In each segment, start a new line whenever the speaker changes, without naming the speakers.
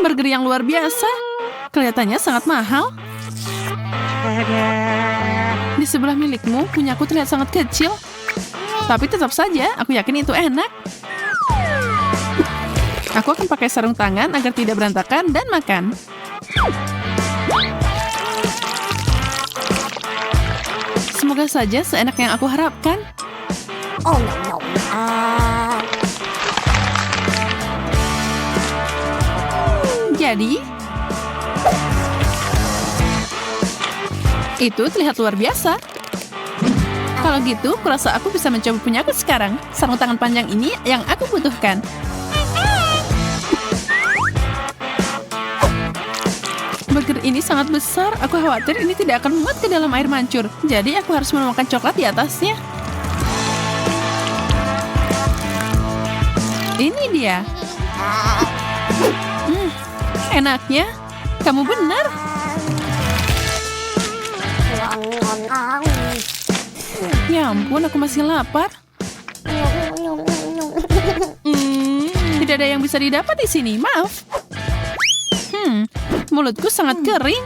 Burger yang luar biasa. Kelihatannya sangat mahal. Di sebelah milikmu, punyaku terlihat sangat kecil. Tapi tetap saja, aku yakin itu enak. Aku akan pakai sarung tangan agar tidak berantakan dan makan. Semoga saja seenak yang aku harapkan.
Oh no.
Jadi, itu terlihat luar biasa. Kalau gitu, kurasa aku bisa mencoba punyaku sekarang. Sarung tangan panjang ini yang aku butuhkan. Burger ini sangat besar. Aku khawatir ini tidak akan muat ke dalam air mancur. Jadi aku harus menuangkan coklat di atasnya. Ini dia. Enaknya. Kamu benar. Ya ampun, aku masih lapar. Tidak ada yang bisa didapat di sini. Maaf. Mulutku sangat kering.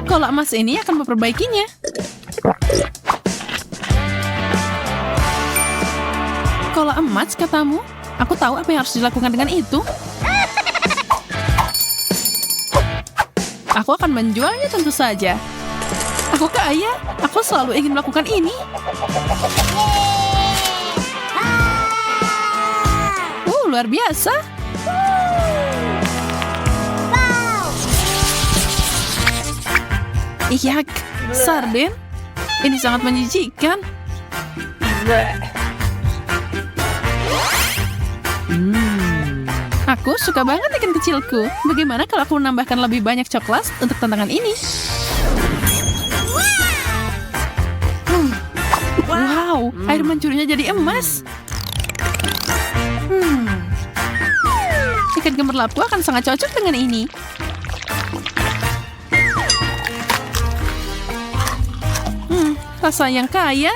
Kola emas ini akan memperbaikinya. Kola emas, katamu? Aku tahu apa yang harus dilakukan dengan itu. Aku akan menjualnya tentu saja. Aku kaya. Aku selalu ingin melakukan ini. Luar biasa. Iyak, sarden. Ini sangat menjijikkan. Aku suka banget ikan kecilku. Bagaimana kalau aku menambahkan lebih banyak coklat untuk tantangan ini? Wow, air mancurnya jadi emas. Ikan gemerlapku akan sangat cocok dengan ini. Rasa yang kaya.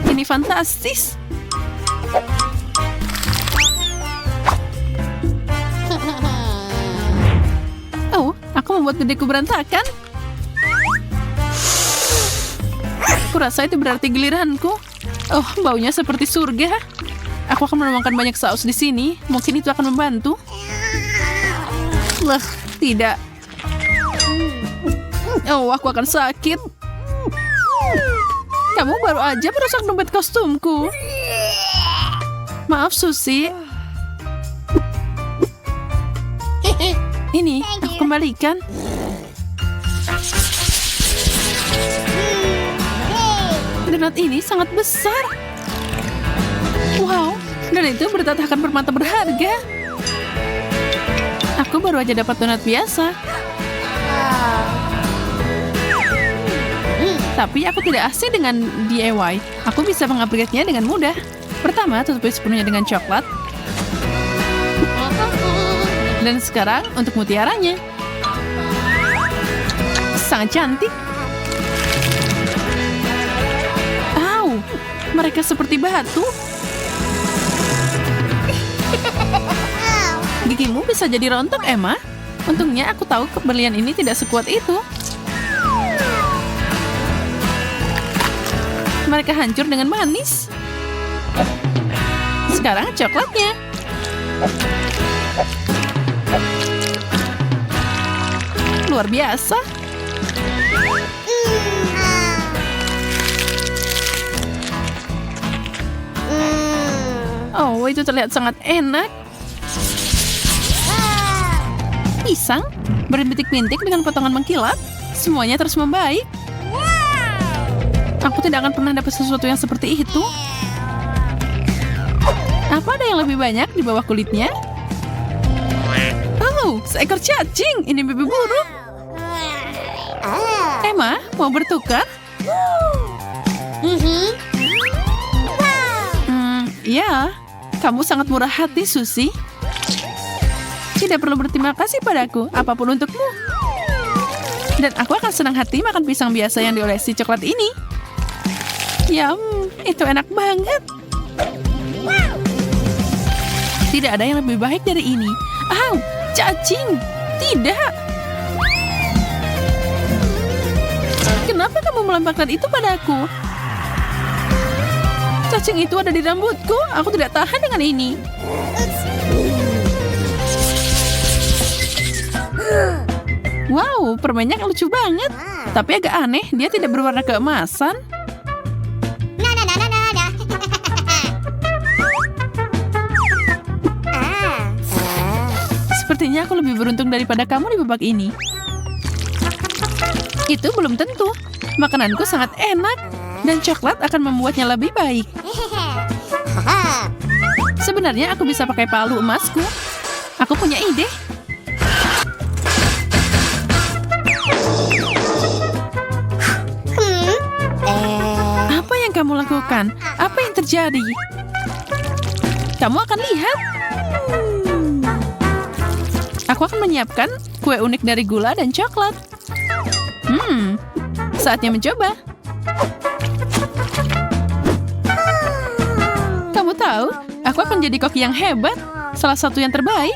Ini fantastis. Oh, aku membuat gedeku berantakan. Kurasa itu berarti giliranku. Oh, baunya seperti surga. Aku akan menuangkan banyak saus di sini. Mungkin itu akan membantu. Tidak. Oh, aku akan sakit. Kamu baru aja merusak dompet kostumku. Maaf, Susi. Ini, aku kembalikan. Donat ini sangat besar. Wow, dan itu bertatakan permata berharga. Aku baru aja dapat donat biasa. Tapi aku tidak asing dengan DIY. Aku bisa mengupgrade-nya dengan mudah. Pertama, tutupi sepenuhnya dengan coklat. Dan sekarang untuk mutiaranya. Sangat cantik. Au, mereka seperti batu. Gigimu bisa jadi rontok, Emma. Untungnya aku tahu keberlian ini tidak sekuat itu. Mereka hancur dengan manis. Sekarang coklatnya. Luar biasa. Oh, itu terlihat sangat enak. Pisang berbintik-bintik dengan potongan mengkilap. Semuanya terus membaik. Aku tidak akan pernah dapat sesuatu yang seperti itu. Apa ada yang lebih banyak di bawah kulitnya? Oh, seekor cacing. Ini mimpi buruk. Emma, mau bertukar? Ya, kamu sangat murah hati, Susi. Tidak perlu berterima kasih padaku, apapun untukmu. Dan aku akan senang hati makan pisang biasa yang diolesi coklat ini. Yum, itu enak banget. Tidak ada yang lebih baik dari ini. Au, cacing. Tidak. Kenapa kamu melemparkan itu padaku? Cacing itu ada di rambutku. Aku tidak tahan dengan ini. Wow, permennya lucu banget. Tapi agak aneh, dia tidak berwarna keemasan.
Na na na na na na.
Sepertinya aku lebih beruntung daripada kamu di babak ini. Itu belum tentu. Makananku sangat enak, dan coklat akan membuatnya lebih baik. Sebenarnya aku bisa pakai palu emasku. Aku punya ide. Apa yang kamu lakukan? Apa yang terjadi? Kamu akan lihat. Aku akan menyiapkan kue unik dari gula dan coklat. Saatnya mencoba. Kamu tahu, aku akan jadi koki yang hebat. Salah satu yang terbaik.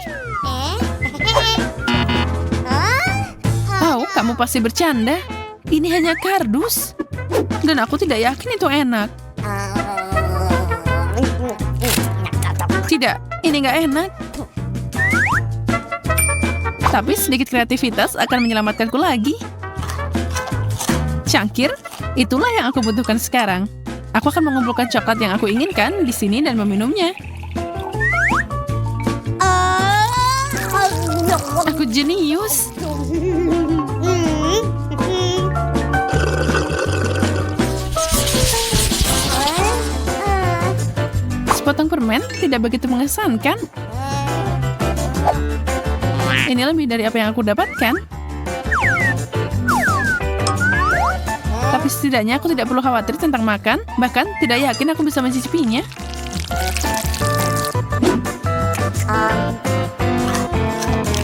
Oh, kamu pasti bercanda. Ini hanya kardus. Dan aku tidak yakin itu enak. Tidak, ini nggak enak. Tapi sedikit kreativitas akan menyelamatkanku lagi. Cangkir, itulah yang aku butuhkan sekarang. Aku akan mengumpulkan coklat yang aku inginkan di sini dan meminumnya. Aku jenius. Sepotong permen tidak begitu mengesankan. Ini lebih dari apa yang aku dapatkan. Tapi setidaknya aku tidak perlu khawatir tentang makan. Bahkan tidak yakin aku bisa mencicipinya.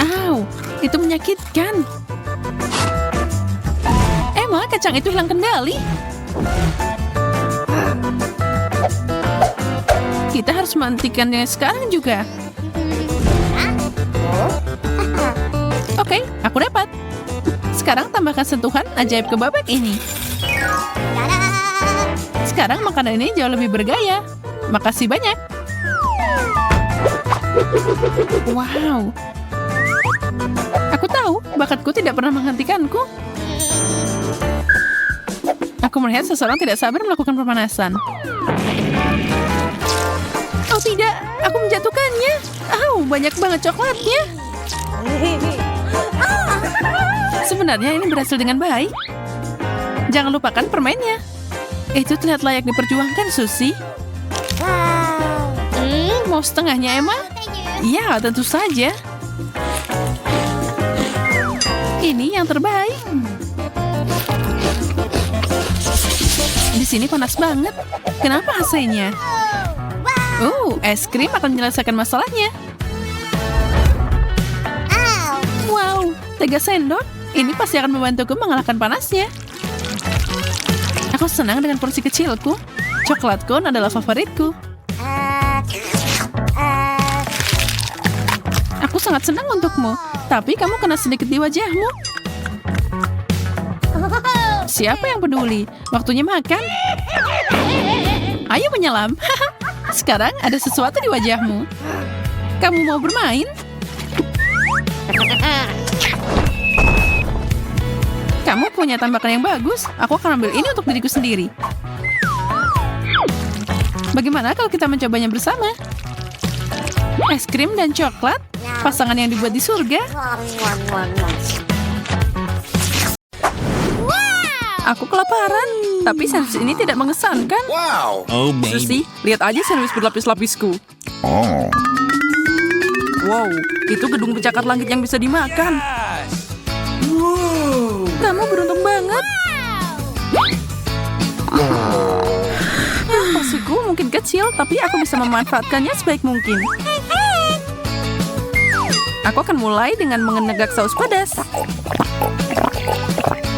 Au, itu menyakitkan. Emma, kacang itu hilang kendali. Kita harus menghentikannya sekarang juga. Oke, aku dapat. Sekarang tambahkan sentuhan ajaib ke babak ini. Sekarang makanan ini jauh lebih bergaya. Makasih banyak. Wow. Aku tahu, bakatku tidak pernah menghentikanku. Aku melihat seseorang tidak sabar melakukan pemanasan. Oh tidak, aku menjatuhkannya. Banyak banget coklatnya. Sebenarnya ini berhasil dengan baik. Jangan lupakan permennya. Itu terlihat layak diperjuangkan, Susie. Mau setengahnya, Emma? Iya, tentu saja. Ini yang terbaik. Di sini panas banget. Kenapa AC-nya? Es krim akan menyelesaikan masalahnya. Wow, 3 sendok. Ini pasti akan membantuku mengalahkan panasnya. Aku senang dengan porsi kecilku. Coklat cone adalah favoritku. Aku sangat senang untukmu. Tapi kamu kena sedikit di wajahmu. Siapa yang peduli? Waktunya makan. Ayo menyelam. Sekarang ada sesuatu di wajahmu. Kamu mau bermain? Kamu punya tambakan yang bagus. Aku akan ambil ini untuk diriku sendiri. Bagaimana kalau kita mencobanya bersama? Es krim dan coklat, pasangan yang dibuat di surga. Aku kelaparan, tapi sandwich ini tidak mengesankan.
Wow.
Oh, maybe.
Susie, lihat aja sandwich berlapis-lapisku. Wow, itu gedung pencakar langit yang bisa dimakan. Kamu beruntung banget. Porsiku mungkin kecil, tapi aku bisa memanfaatkannya sebaik mungkin. Aku akan mulai dengan mengenegak saus pedas.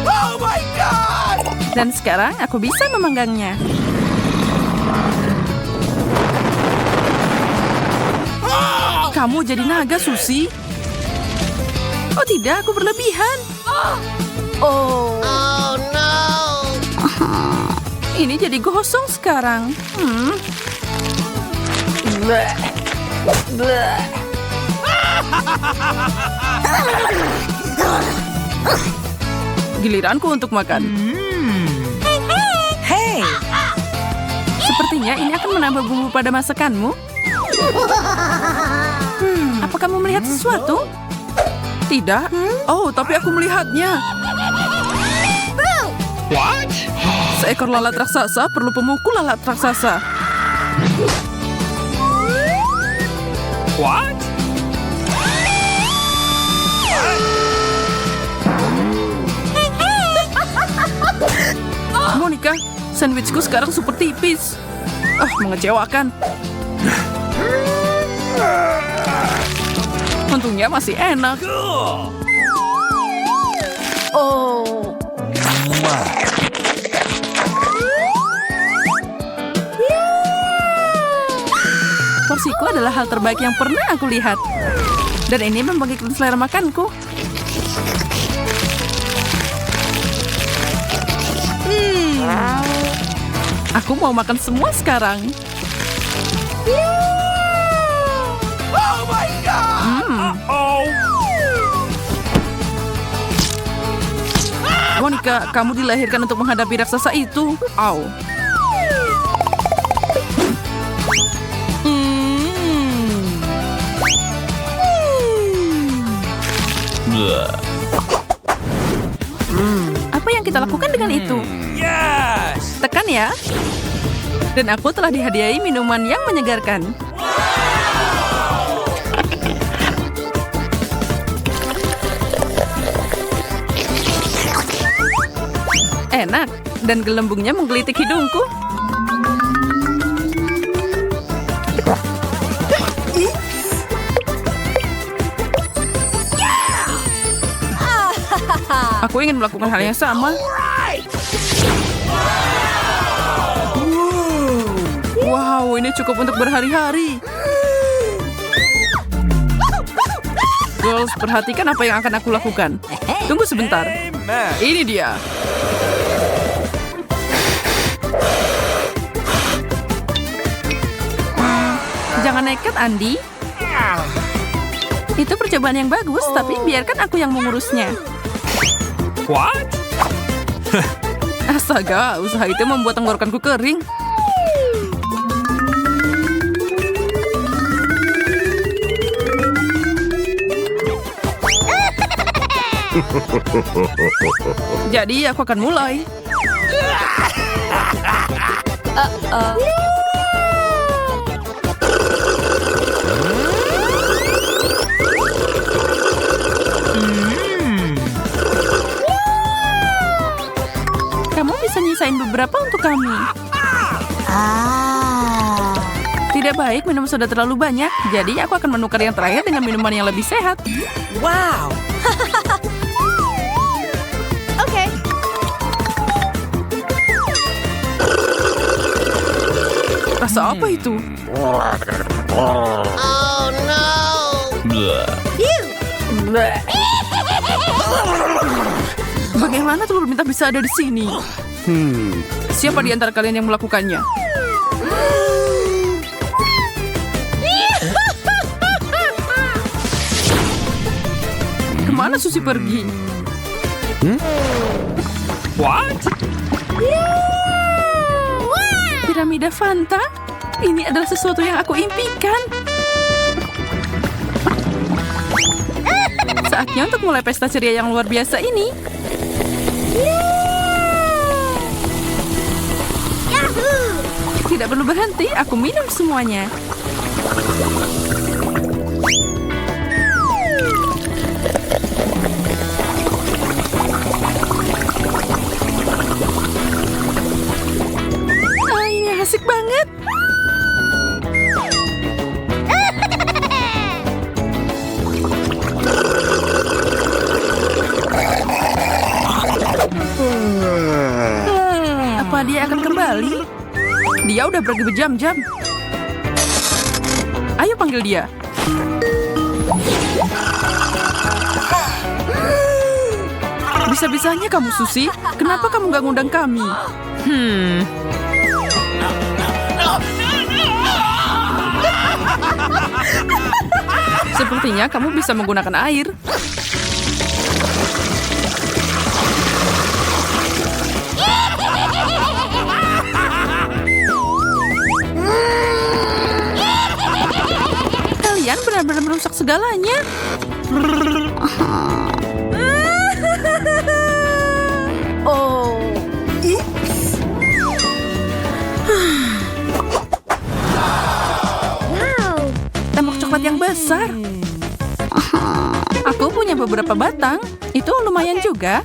Oh my God!
Dan sekarang aku bisa memanggangnya.
Ah!
Kamu jadi naga, Susi? Oh tidak, aku berlebihan. Oh no. Ini jadi gosong sekarang. Bleh. Bleh. Giliranku untuk makan.
Hey,
Sepertinya ini akan menambah bumbu pada masakanmu. Apa kamu melihat sesuatu? Tidak. Oh, tapi aku melihatnya.
What?
Seekor lalat raksasa perlu pemukul lalat raksasa.
What?
Monica, sandwichku sekarang super tipis. Mengecewakan. Untungnya masih enak. Oh. Porsiku adalah hal terbaik yang pernah aku lihat. Dan ini membagikan selera makanku. Aku mau makan semua sekarang.
Oh my god! Oh.
Monica, kamu dilahirkan untuk menghadapi raksasa itu. Au. Apa yang kita lakukan dengan itu?
Yes!
Tekan ya. Dan aku telah dihadiahi minuman yang menyegarkan. Enak, dan gelembungnya menggelitik hidungku. Aku ingin melakukan hal yang sama. Wow, ini cukup untuk berhari-hari. Girls, perhatikan apa yang akan aku lakukan. Tunggu sebentar.
Amen.
Ini dia. Jangan nekat, Andi. Itu percobaan yang bagus, tapi biarkan aku yang mengurusnya.
What?
Astaga, usaha itu membuat tenggorokanku kering. Jadi aku akan mulai. Kamu bisa nyisain beberapa untuk kami. Tidak baik minum soda terlalu banyak, jadi aku akan menukar yang terakhir dengan minuman yang lebih sehat.
wow.
Okay.
Rasa apa itu? Bagaimana telur minta bisa ada di sini? Siapa di antara kalian yang melakukannya? Kemana Susi pergi?
What?
Piramida Fanta? Ini adalah sesuatu yang aku impikan. Saatnya untuk mulai pesta ceria yang luar biasa ini. Tidak perlu berhenti, aku minum semuanya. Ini asik banget. Apa dia akan kembali? Dia udah pergi berjam-jam. Ayo panggil dia. Bisa-bisanya kamu, Susi. Kenapa kamu nggak ngundang kami? Sepertinya kamu bisa menggunakan air. Kalian benar-benar merusak segalanya. Oh. Tembok coklat yang besar. Aku punya beberapa batang. Itu lumayan juga.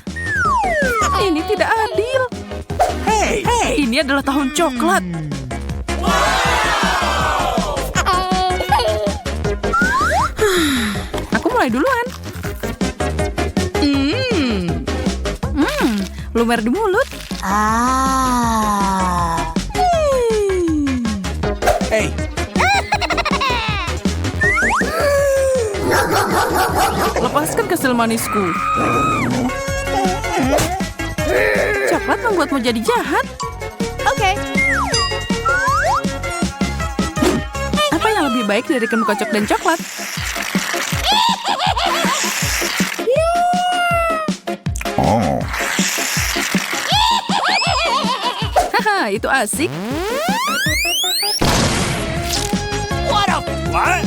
Ini tidak adil. Hey, ini adalah tahun coklat. Aku mulai duluan. Lumer di mulut.
Hey.
Lepaskan kesel manisku. Coklat membuatmu jadi jahat.
Oke.
Apa yang lebih baik dari kenu kocok dan coklat? Haha, itu asik.
What?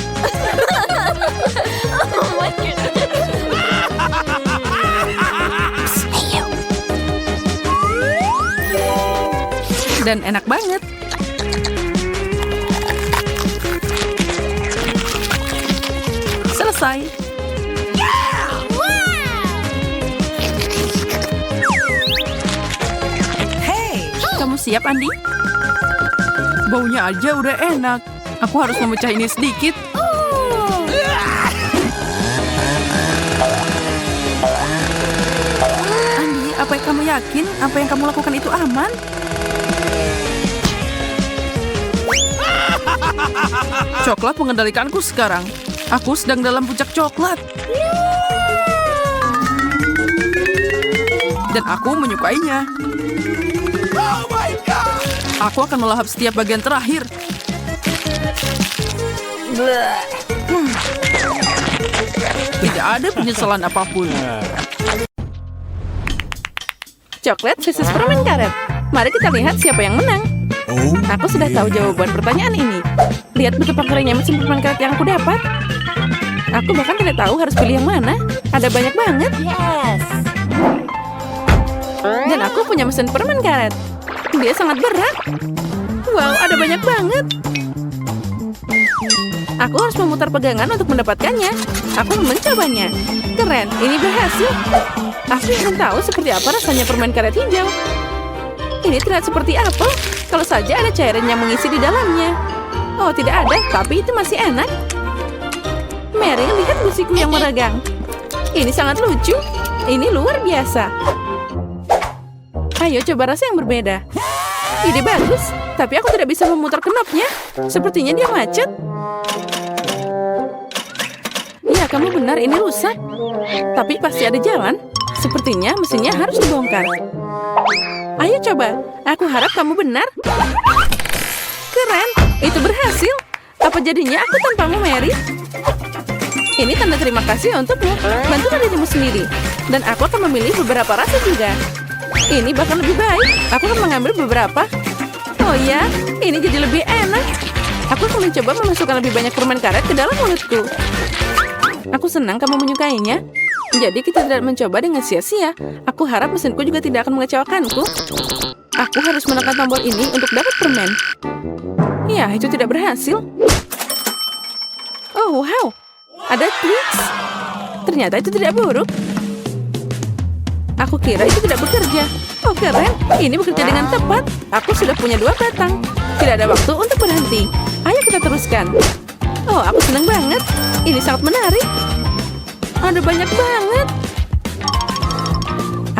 Dan enak banget. Selesai. Kamu siap, Andi? Baunya aja udah enak. Aku harus memecah ini sedikit. Andi, apa yang kamu yakin? Apa yang kamu lakukan itu aman? Coklat mengendalikanku sekarang. Aku sedang dalam puncak coklat. Dan aku menyukainya.
Oh my God!
Aku akan melahap setiap bagian terakhir. Tidak ada penyesalan apapun. Coklat versus permen karet. Mari kita lihat siapa yang menang. Aku sudah tahu jawaban pertanyaan ini. Lihat betapa kerennya mesin permen karet yang aku dapat. Aku bahkan tidak tahu harus pilih yang mana. Ada banyak banget.
Yes.
Dan aku punya mesin permen karet. Dia sangat berat. Wow, ada banyak banget. Aku harus memutar pegangan untuk mendapatkannya. Aku mencobanya. Keren, ini berhasil. Aku ingin tahu seperti apa rasanya permen karet hijau. Ini terlihat seperti apel. Kalau saja ada cairan yang mengisi di dalamnya. Oh, tidak ada, tapi itu masih enak. Mary, lihat gusiku yang meregang. Ini sangat lucu. Ini luar biasa. Ayo coba rasa yang berbeda. Ide bagus, tapi aku tidak bisa memutar knopnya. Sepertinya dia macet. Ya, kamu benar, ini rusak. Tapi pasti ada jalan. Sepertinya mesinnya harus dibongkar. Ayo coba, aku harap kamu benar. Keren, itu berhasil. Apa jadinya aku tanpamu, Mary? Ini tanda terima kasih untukmu. Bantulah dirimu sendiri. Dan aku akan memilih beberapa rasa juga. Ini bahkan lebih baik. Aku akan mengambil beberapa. Oh ya, ini jadi lebih enak. Aku akan mencoba memasukkan lebih banyak permen karet ke dalam mulutku. Aku senang kamu menyukainya. Jadi kita tidak mencoba dengan sia-sia. Aku harap mesinku juga tidak akan mengecewakanku. Aku harus menekan tombol ini untuk dapat permen. Ya, itu tidak berhasil. Oh, wow. Ada Twix. Ternyata itu tidak buruk. Aku kira itu tidak bekerja. Oh, keren. Ini bekerja dengan tepat. Aku sudah punya 2 batang. Tidak ada waktu untuk berhenti. Ayo kita teruskan. Oh, aku senang banget. Ini sangat menarik. Ada banyak banget.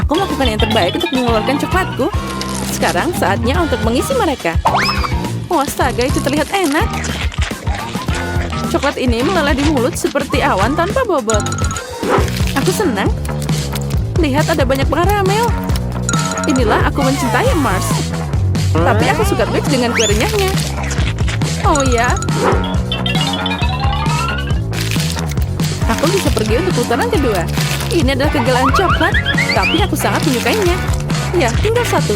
Aku melakukan yang terbaik untuk mengeluarkan coklatku. Sekarang saatnya untuk mengisi mereka. Oh, astaga, itu terlihat enak. Coklat ini meleleh di mulut seperti awan tanpa bobot. Aku senang. Lihat ada banyak karamel. Inilah aku mencintai Mars. Tapi aku suka Twix dengan kue renyahnya. Oh ya. Aku bisa pergi untuk putaran kedua. Ini adalah kegelaran coklat, tapi aku sangat menyukainya. Ya, tinggal satu.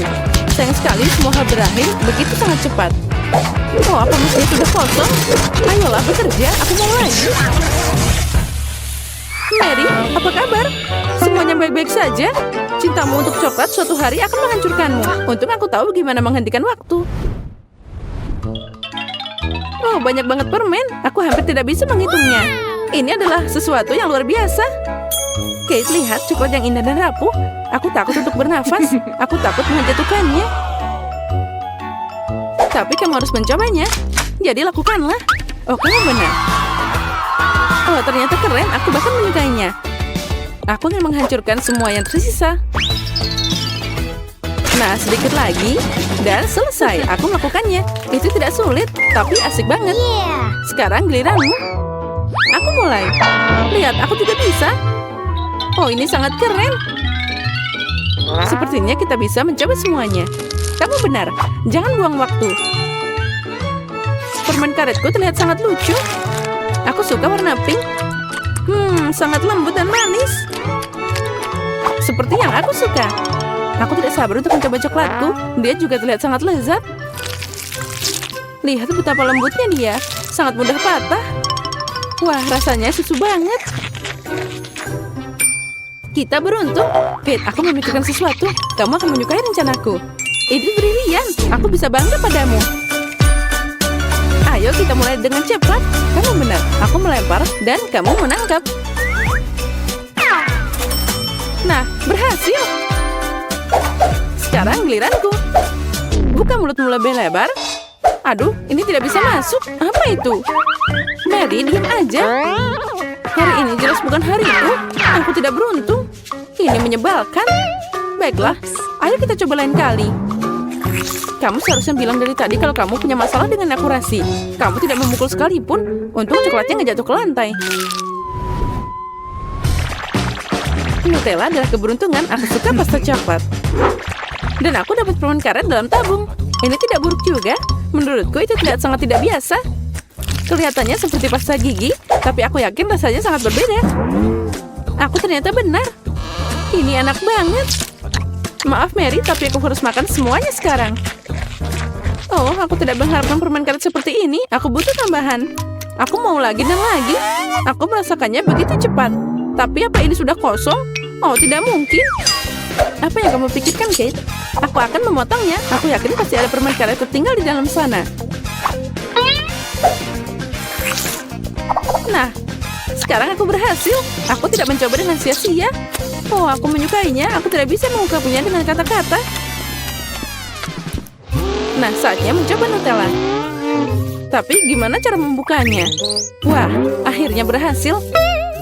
Sayang sekali semua hal berakhir begitu sangat cepat. Oh, apa mesinnya sudah kosong? Ayolah bekerja, aku mau lagi. Mary, apa kabar? Semuanya baik-baik saja? Cintamu untuk coklat suatu hari akan menghancurkanmu. Untung aku tahu gimana menghentikan waktu. Oh, banyak banget permen. Aku hampir tidak bisa menghitungnya. Ini adalah sesuatu yang luar biasa. Kate, lihat coklat yang indah dan rapuh. Aku takut untuk bernafas. Aku takut menjatuhkannya. Tapi kamu harus mencobanya. Jadi lakukanlah. Oh, kamu benar. Oh, ternyata keren. Aku bahkan menyukainya. Aku ingin menghancurkan semua yang tersisa. Nah, sedikit lagi. Dan selesai. Aku melakukannya. Itu tidak sulit, tapi asik banget. Sekarang giliranmu. Aku mulai. Lihat, aku juga bisa. Oh, ini sangat keren. Sepertinya kita bisa mencoba semuanya. Kamu benar. Jangan buang waktu. Permen karetku terlihat sangat lucu. Aku suka warna pink. Sangat lembut dan manis. Seperti yang aku suka. Aku tidak sabar untuk mencoba coklatku. Dia juga terlihat sangat lezat. Lihat betapa lembutnya dia. Sangat mudah patah. Wah, rasanya susu banget. Kita beruntung. Kate, aku memikirkan sesuatu. Kamu akan menyukai rencanaku. Ini brilian. Aku bisa bangga padamu. Ayo kita mulai dengan cepat. Kamu benar. Aku melempar dan kamu menangkap. Nah, berhasil. Sekarang giliranku. Buka mulutmu lebih lebar. Aduh, ini tidak bisa masuk. Apa itu? Mary, diam aja. Hari ini jelas bukan hariku. Aku tidak beruntung. Ini menyebalkan. Baiklah, ayo kita coba lain kali. Kamu seharusnya bilang dari tadi kalau kamu punya masalah dengan akurasi. Kamu tidak memukul sekalipun. Untung coklatnya nggak jatuh ke lantai. Nutella adalah keberuntungan. Aku suka pasta coklat. Dan aku dapat permen karet dalam tabung. Ini tidak buruk juga. Menurutku itu sangat tidak biasa. Kelihatannya seperti pasta gigi, tapi aku yakin rasanya sangat berbeda. Aku ternyata benar. Ini enak banget. Maaf Mary, tapi aku harus makan semuanya sekarang. Oh, aku tidak mengharapkan permen karet seperti ini. Aku butuh tambahan. Aku mau lagi dan lagi. Aku merasakannya begitu cepat. Tapi apa ini sudah kosong? Oh, tidak mungkin. Apa yang kamu pikirkan, Kate? Aku akan memotongnya. Aku yakin pasti ada permen karet tertinggal di dalam sana. Nah, sekarang aku berhasil. Aku tidak mencoba dengan sia-sia. Oh, aku menyukainya. Aku tidak bisa mengungkapnya dengan kata-kata. Nah, saatnya mencoba Nutella. Tapi gimana cara membukanya? Wah, akhirnya berhasil.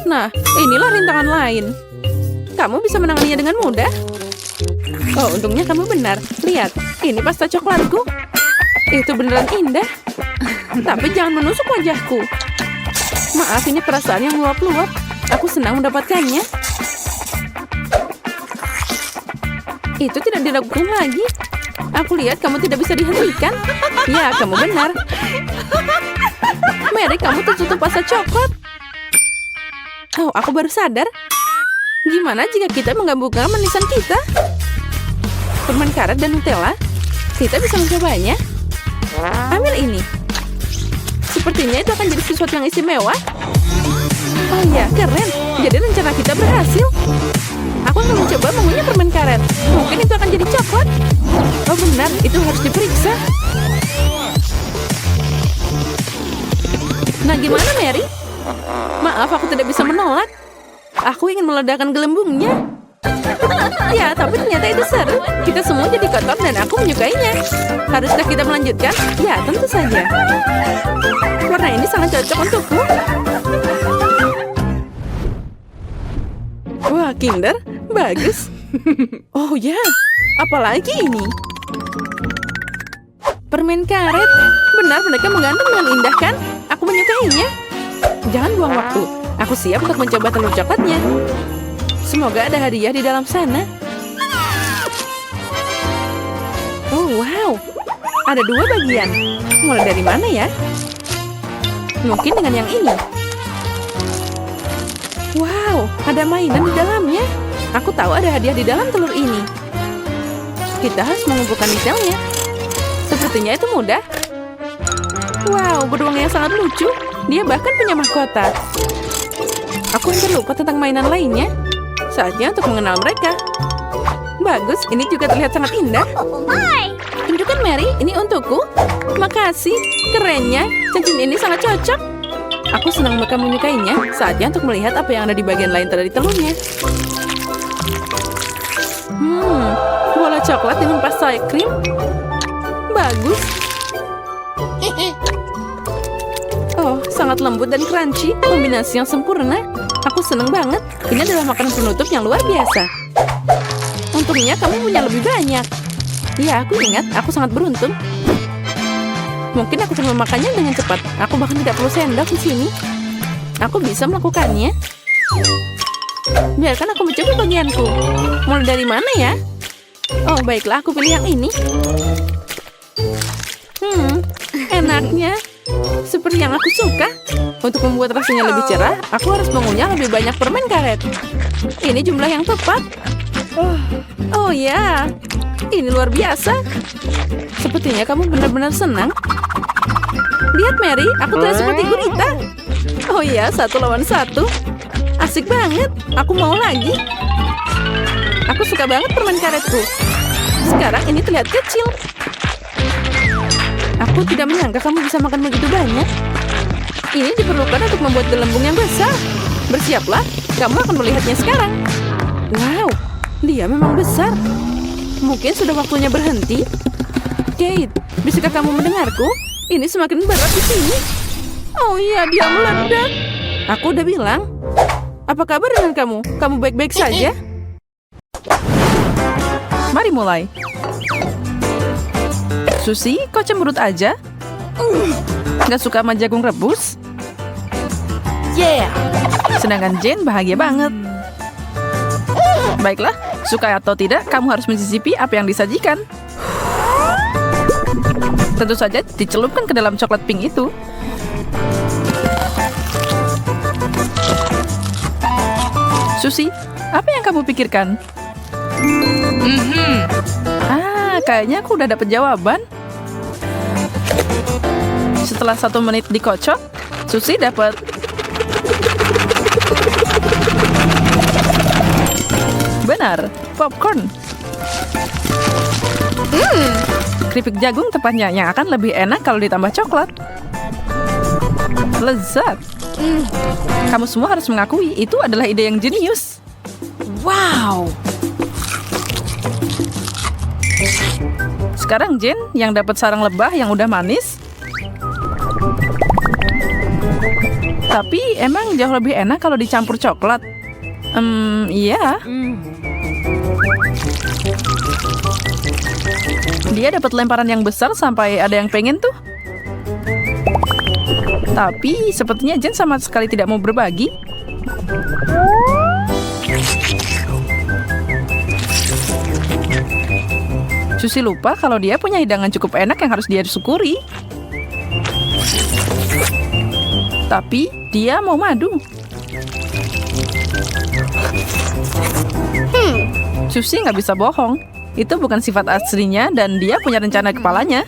Nah, inilah rintangan lain. Kamu bisa menanganinya dengan mudah. Oh, untungnya kamu benar. Lihat, ini pasta coklatku. Itu beneran indah. Tapi jangan menusuk wajahku. Maaf, ini perasaan yang meluap-luap. Aku senang mendapatkannya. Itu tidak diragukan lagi. Aku lihat kamu tidak bisa dihentikan. Ya, kamu benar. Mary, kamu tertutup pasta coklat. Oh, aku baru sadar. Gimana jika kita menggabungkan manisan kita? Permen karet dan Nutella. Kita bisa mencobanya. Ambil ini. Sepertinya itu akan jadi sesuatu yang istimewa. Oh iya, keren. Jadi rencana kita berhasil. Aku akan mencoba mengunyah permen karet. Mungkin itu akan jadi coklat. Oh benar, itu harus diperiksa. Nah, gimana Mary? Maaf, aku tidak bisa menolak. Aku ingin meledakkan gelembungnya. Ya, tapi ternyata itu seru. Kita semua jadi kotor dan aku menyukainya. Haruskah kita melanjutkan? Ya, tentu saja. Warna ini sangat cocok untukku. Wah, Kinder, bagus. Oh ya, apalagi ini? Permen karet. Benar, mereka menggantung dengan indah kan? Aku menyukainya. Jangan buang waktu. Aku siap untuk mencoba telur coklatnya. Semoga ada hadiah di dalam sana. Oh, wow. Ada 2 bagian. Mulai dari mana ya? Mungkin dengan yang ini. Wow, ada mainan di dalamnya. Aku tahu ada hadiah di dalam telur ini. Kita harus mengumpulkan detailnya. Sepertinya itu mudah. Wow, beruang yang sangat lucu. Dia bahkan punya mahkota. Aku hampir lupa tentang mainan lainnya. Saatnya untuk mengenal mereka. Bagus, ini juga terlihat sangat indah. Tunjukkan Mary, ini untukku. Makasih, kerennya. Cincin ini sangat cocok. Aku senang mereka menyukainya. Saatnya untuk melihat apa yang ada di bagian lain dari telurnya. Bola coklat dengan pasta krim. Bagus. Oh, sangat lembut dan crunchy. Kombinasi yang sempurna. Aku senang banget. Ini adalah makanan penutup yang luar biasa. Untungnya kamu punya lebih banyak. Ya, aku ingat. Aku sangat beruntung. Mungkin aku bisa memakannya dengan cepat. Aku bahkan tidak perlu sendok di sini. Aku bisa melakukannya. Biarkan aku mencoba bagianku. Mulai dari mana ya? Oh, baiklah. Aku pilih yang ini. Enaknya. Seperti yang aku suka. Untuk membuat rasanya lebih cerah, aku harus mengunyah lebih banyak permen karet. Ini jumlah yang tepat. Oh ya, ini luar biasa. Sepertinya kamu benar-benar senang. Lihat Mary, aku terlihat seperti gurita. Oh ya, 1 lawan 1. Asik banget, aku mau lagi. Aku suka banget permen karetku. Sekarang ini terlihat kecil. Aku tidak menyangka kamu bisa makan begitu banyak. Ini diperlukan untuk membuat gelembung yang besar. Bersiaplah, kamu akan melihatnya sekarang. Wow, dia memang besar. Mungkin sudah waktunya berhenti. Kate, bisakah kamu mendengarku? Ini semakin berat di sini. Oh iya, dia meledak. Aku udah bilang. Apa kabar dengan kamu? Kamu baik-baik saja? Mari mulai. Susie, kau cemberut aja? Gak suka sama jagung rebus?
Yeah!
Sedangkan Jane bahagia banget. Baiklah, suka atau tidak, kamu harus mencicipi apa yang disajikan. Tentu saja dicelupkan ke dalam coklat pink itu. Susie, apa yang kamu pikirkan? Kayaknya aku udah dapet jawaban. Setelah 1 menit dikocok, Susie dapat benar, popcorn. Keripik jagung tepatnya yang akan lebih enak kalau ditambah coklat. Lezat. Kamu semua harus mengakui itu adalah ide yang jenius. Wow. Sekarang Jane yang dapat sarang lebah yang udah manis. Tapi emang jauh lebih enak kalau dicampur coklat. Iya. Dia dapat lemparan yang besar sampai ada yang pengen tuh. Tapi sepertinya Jane sama sekali tidak mau berbagi. Susie lupa kalau dia punya hidangan cukup enak yang harus dia syukuri. Tapi dia mau madu. Susie nggak bisa bohong. Itu bukan sifat aslinya dan dia punya rencana di kepalanya.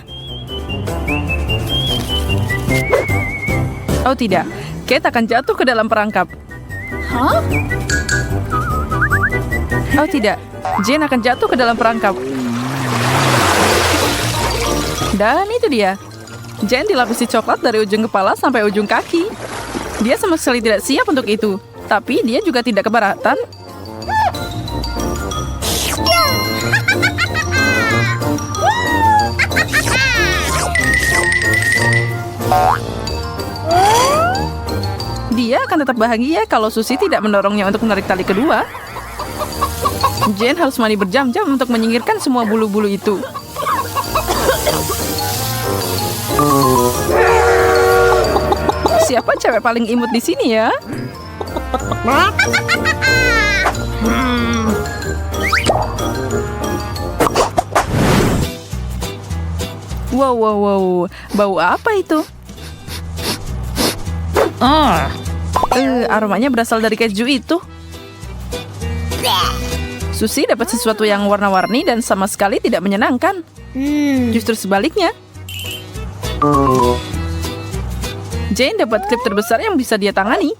Oh tidak, Kate akan jatuh ke dalam perangkap. Oh tidak, Jane akan jatuh ke dalam perangkap. Dan itu dia. Jane dilapisi coklat dari ujung kepala sampai ujung kaki. Dia sama sekali tidak siap untuk itu. Tapi dia juga tidak keberatan. Dia akan tetap bahagia kalau Susie tidak mendorongnya untuk menarik tali kedua. Jane harus mandi berjam-jam untuk menyingkirkan semua bulu-bulu itu. Siapa cewek paling imut di sini ya? Wow, wow, wow. Bau apa itu? Aromanya berasal dari keju itu. Susi dapat sesuatu yang warna-warni dan sama sekali tidak menyenangkan. Justru sebaliknya. Jane dapat klip terbesar yang bisa dia tangani.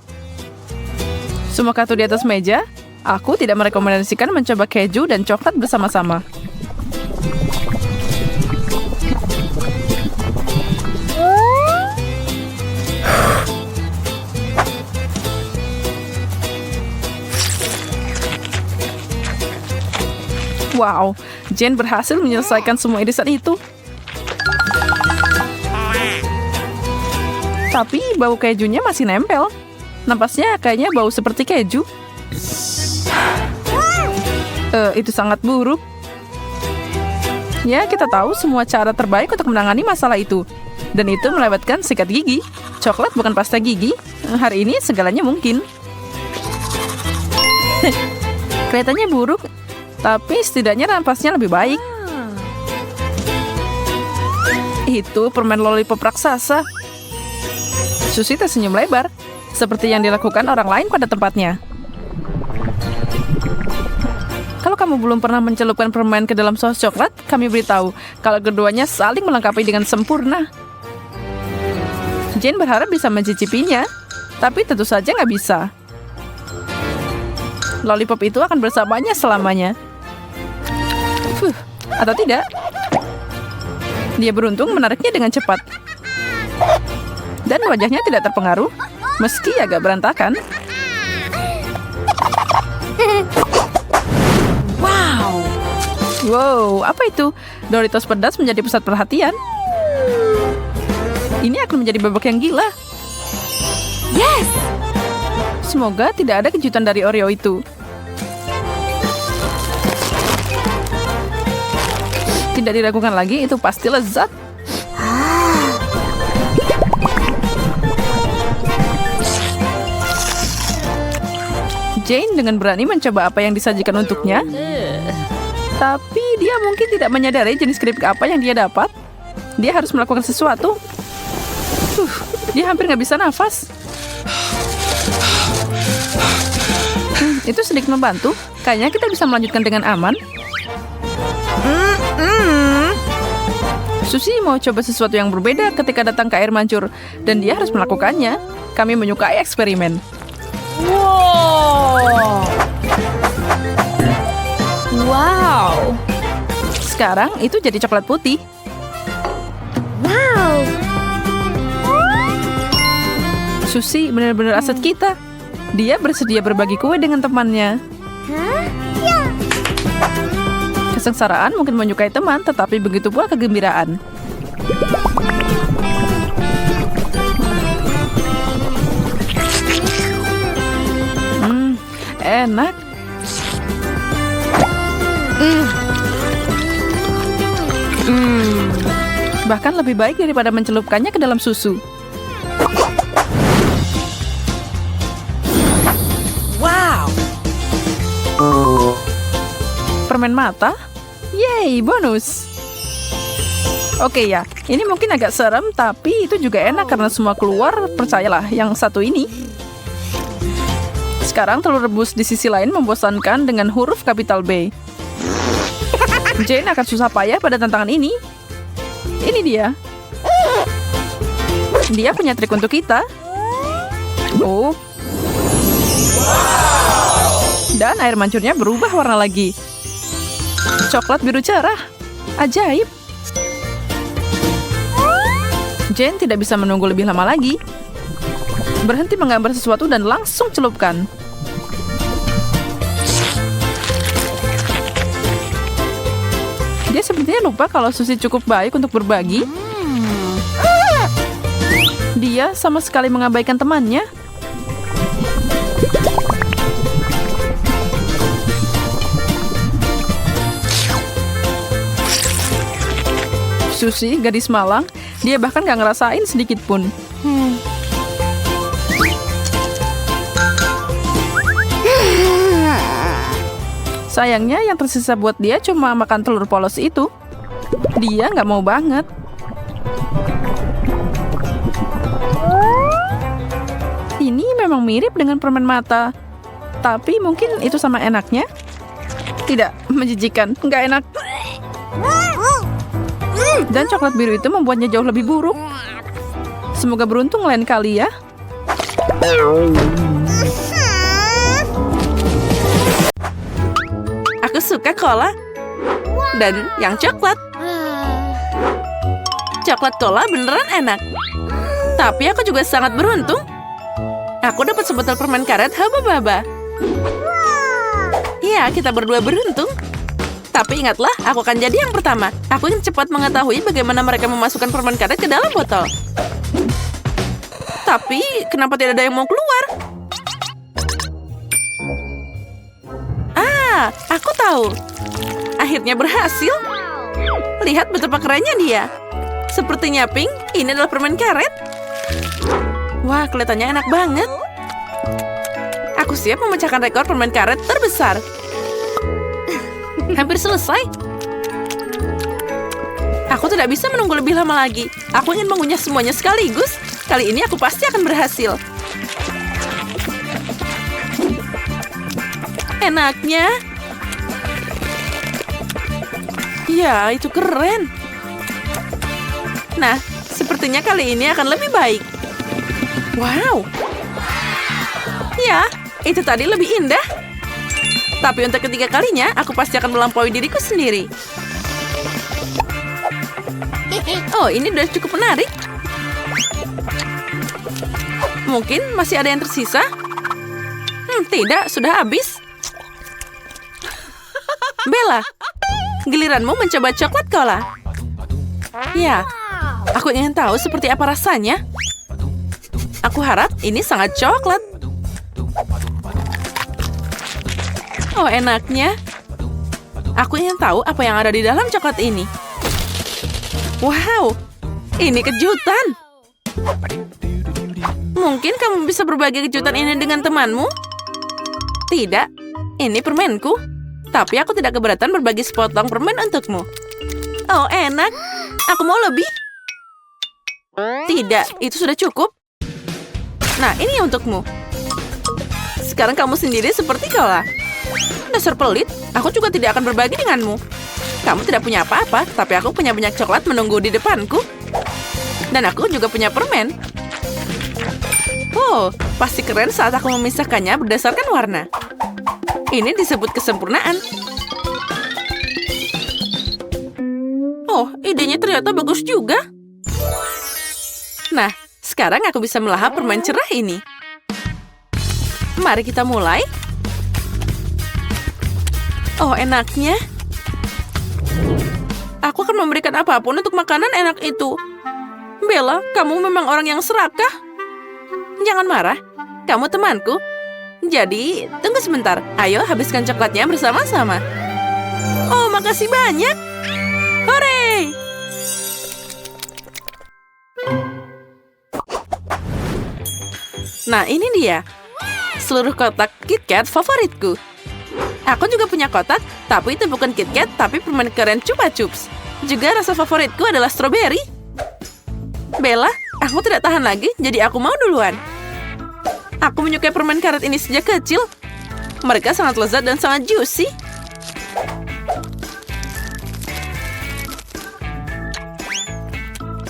Semua kartu di atas meja. Aku tidak merekomendasikan mencoba keju dan coklat bersama-sama. Wow, Jane berhasil menyelesaikan semua irisan itu. Tapi bau kejunya masih nempel. Nampasnya kayaknya bau seperti keju. Itu sangat buruk. Ya, kita tahu semua cara terbaik untuk menangani masalah itu. Dan itu melewatkan sikat gigi. Coklat bukan pasta gigi. Hari ini segalanya mungkin. Kelihatannya buruk, tapi setidaknya nampasnya lebih baik. Itu permen lollipop raksasa. Susi tersenyum lebar, seperti yang dilakukan orang lain pada tempatnya. Kalau kamu belum pernah mencelupkan permen ke dalam saus coklat, kami beritahu kalau keduanya saling melengkapi dengan sempurna. Jane berharap bisa mencicipinya, tapi tentu saja nggak bisa. Lollipop itu akan bersamanya selamanya. Atau tidak? Dia beruntung menariknya dengan cepat. Dan wajahnya tidak terpengaruh, meski agak berantakan. Wow, apa itu? Doritos pedas menjadi pusat perhatian. Ini akan menjadi babak yang gila.
Yes!
Semoga tidak ada kejutan dari Oreo itu. Tidak diragukan lagi, itu pasti lezat. Jane dengan berani mencoba apa yang disajikan untuknya. Tapi dia mungkin tidak menyadari jenis keripik apa yang dia dapat. Dia harus melakukan sesuatu. Dia hampir nggak bisa nafas. Itu sedikit membantu. Kayaknya kita bisa melanjutkan dengan aman. Susi mau coba sesuatu yang berbeda ketika datang ke air mancur. Dan dia harus melakukannya. Kami menyukai eksperimen.
Wow.
Sekarang itu jadi coklat putih.
Wow.
Susi benar-benar aset kita. Dia bersedia berbagi kue dengan temannya. Kesengsaraan mungkin menyukai teman, tetapi begitu pula kegembiraan. Enak. Bahkan lebih baik daripada mencelupkannya ke dalam susu.
Wow.
Permen mata? Yeay, bonus. Oke ya, ini mungkin agak serem, tapi itu juga enak karena semua keluar, percayalah, yang satu ini. Sekarang telur rebus di sisi lain membosankan dengan huruf kapital B. Jane akan susah payah pada tantangan ini. Ini dia. Dia punya trik untuk kita. Oh. Dan air mancurnya berubah warna lagi. Coklat biru cerah. Ajaib. Jane tidak bisa menunggu lebih lama lagi. Berhenti menggambar sesuatu dan langsung celupkan. Dia sepertinya lupa kalau Susi cukup baik untuk berbagi. Dia sama sekali mengabaikan temannya. Susi, gadis malang, dia bahkan gak ngerasain sedikit pun. Sayangnya yang tersisa buat dia cuma makan telur polos itu. Dia nggak mau banget. Ini memang mirip dengan permen mata. Tapi mungkin itu sama enaknya. Tidak, menjijikan, nggak enak. Dan coklat biru itu membuatnya jauh lebih buruk. Semoga beruntung lain kali ya. Aku suka cola. Dan yang coklat. Coklat cola beneran enak. Tapi aku juga sangat beruntung. Aku dapat sebotol permen karet haba-baba. Ya, kita berdua beruntung. Tapi ingatlah, aku akan jadi yang pertama. Aku ingin cepat mengetahui bagaimana mereka memasukkan permen karet ke dalam botol. Tapi, kenapa tidak ada yang mau keluar? Ah, aku tahu. Akhirnya berhasil. Lihat betapa kerennya dia. Sepertinya Pink, ini adalah permen karet. Wah, kelihatannya enak banget. Aku siap memecahkan rekor permen karet terbesar. Hampir selesai. Aku tidak bisa menunggu lebih lama lagi. Aku ingin mengunyah semuanya sekaligus. Kali ini aku pasti akan berhasil. Enaknya. Ya, itu keren. Nah, sepertinya kali ini akan lebih baik. Wow. Ya, itu tadi lebih indah. Tapi untuk ketiga kalinya, aku pasti akan melampaui diriku sendiri. Oh, ini udah cukup menarik. Mungkin masih ada yang tersisa? Tidak, sudah habis. Bella, giliranmu mencoba coklat cola. Ya, aku ingin tahu seperti apa rasanya. Aku harap ini sangat coklat. Oh, enaknya. Aku ingin tahu apa yang ada di dalam coklat ini. Wow, ini kejutan. Mungkin kamu bisa berbagi kejutan ini dengan temanmu? Tidak, ini permenku. Tapi aku tidak keberatan berbagi sepotong permen untukmu. Oh, enak. Aku mau lebih. Tidak, itu sudah cukup. Nah, ini untukmu. Sekarang kamu sendiri seperti cola. Dasar pelit, aku juga tidak akan berbagi denganmu. Kamu tidak punya apa-apa, tapi aku punya banyak coklat menunggu di depanku. Dan aku juga punya permen. Oh, pasti keren saat aku memisahkannya berdasarkan warna. Ini disebut kesempurnaan. Oh, idenya ternyata bagus juga. Nah, sekarang aku bisa melahap permen cerah ini. Mari kita mulai. Oh, enaknya. Aku akan memberikan apapun untuk makanan enak itu. Bella, kamu memang orang yang serakah. Jangan marah. Kamu temanku. Jadi, tunggu sebentar. Ayo, habiskan coklatnya bersama-sama. Oh, makasih banyak. Hore! Nah, ini dia. Seluruh kotak KitKat favoritku. Aku juga punya kotak, tapi itu bukan KitKat, tapi permen keren Chupa Chups. Juga rasa favoritku adalah stroberi. Bella, aku tidak tahan lagi, jadi aku mau duluan. Aku menyukai permen karet ini sejak kecil. Mereka sangat lezat dan sangat juicy.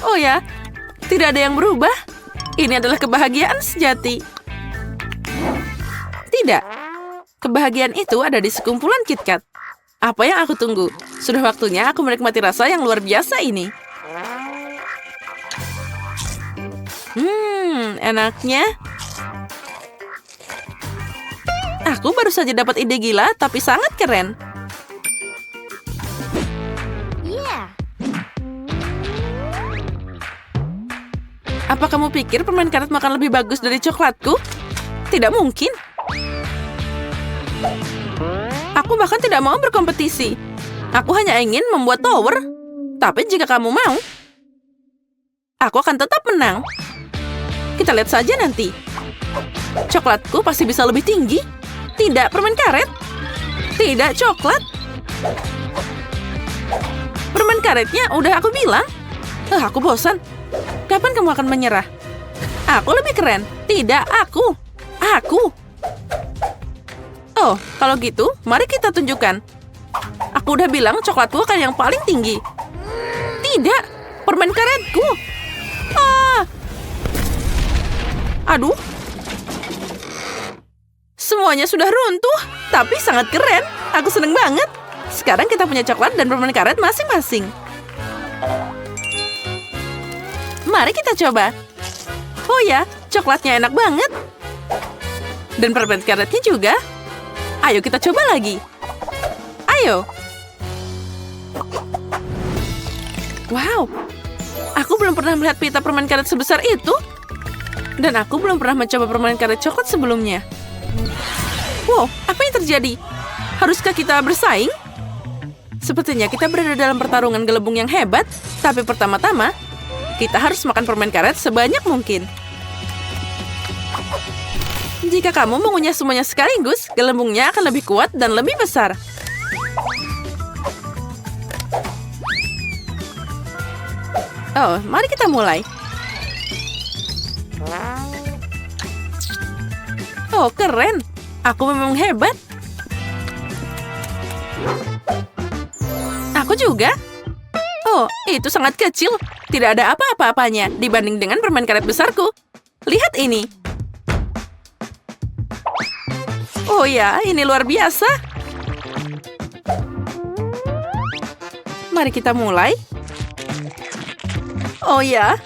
Oh ya, tidak ada yang berubah. Ini adalah kebahagiaan sejati. Tidak. Kebahagiaan itu ada di sekumpulan KitKat. Apa yang aku tunggu? Sudah waktunya aku menikmati rasa yang luar biasa ini. Enaknya. Aku baru saja dapat ide gila, tapi sangat keren.
Yeah.
Apa kamu pikir permen karet makan lebih bagus dari coklatku? Tidak mungkin. Aku bahkan tidak mau berkompetisi. Aku hanya ingin membuat tower. Tapi jika kamu mau, aku akan tetap menang. Kita lihat saja nanti. Coklatku pasti bisa lebih tinggi. Tidak, permen karet. Tidak coklat. Permen karetnya udah aku bilang. Aku bosan. Kapan kamu akan menyerah? Aku lebih keren. Tidak, aku. Aku. Oh, kalau gitu, mari kita tunjukkan. Aku udah bilang coklatku akan yang paling tinggi. Tidak, permen karetku. Aduh. Semuanya sudah runtuh, tapi sangat keren. Aku seneng banget. Sekarang kita punya coklat dan permen karet masing-masing. Mari kita coba. Oh ya, coklatnya enak banget. Dan permen karetnya juga. Ayo kita coba lagi. Ayo. Wow, aku belum pernah melihat pita permen karet sebesar itu. Dan aku belum pernah mencoba permen karet coklat sebelumnya. Wow, apa yang terjadi? Haruskah kita bersaing? Sepertinya kita berada dalam pertarungan gelembung yang hebat. Tapi pertama-tama, kita harus makan permen karet sebanyak mungkin. Jika kamu mengunyah semuanya sekaligus, gelembungnya akan lebih kuat dan lebih besar. Oh, mari kita mulai. Oh, keren. Aku memang hebat. Aku juga. Oh, itu sangat kecil. Tidak ada apa-apa-apanya dibanding dengan permen karet besarku. Lihat ini. Oh ya, ini luar biasa. Mari kita mulai. Oh ya,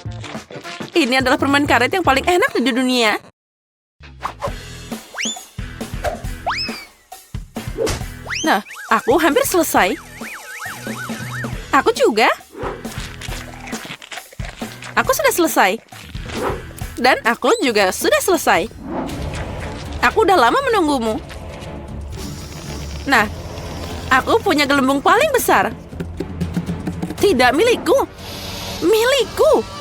ini adalah permen karet yang paling enak di dunia. Nah, aku hampir selesai. Aku juga. Aku sudah selesai. Dan aku juga sudah selesai. Aku udah lama menunggumu. Nah, aku punya gelembung paling besar. Tidak milikku. Milikku.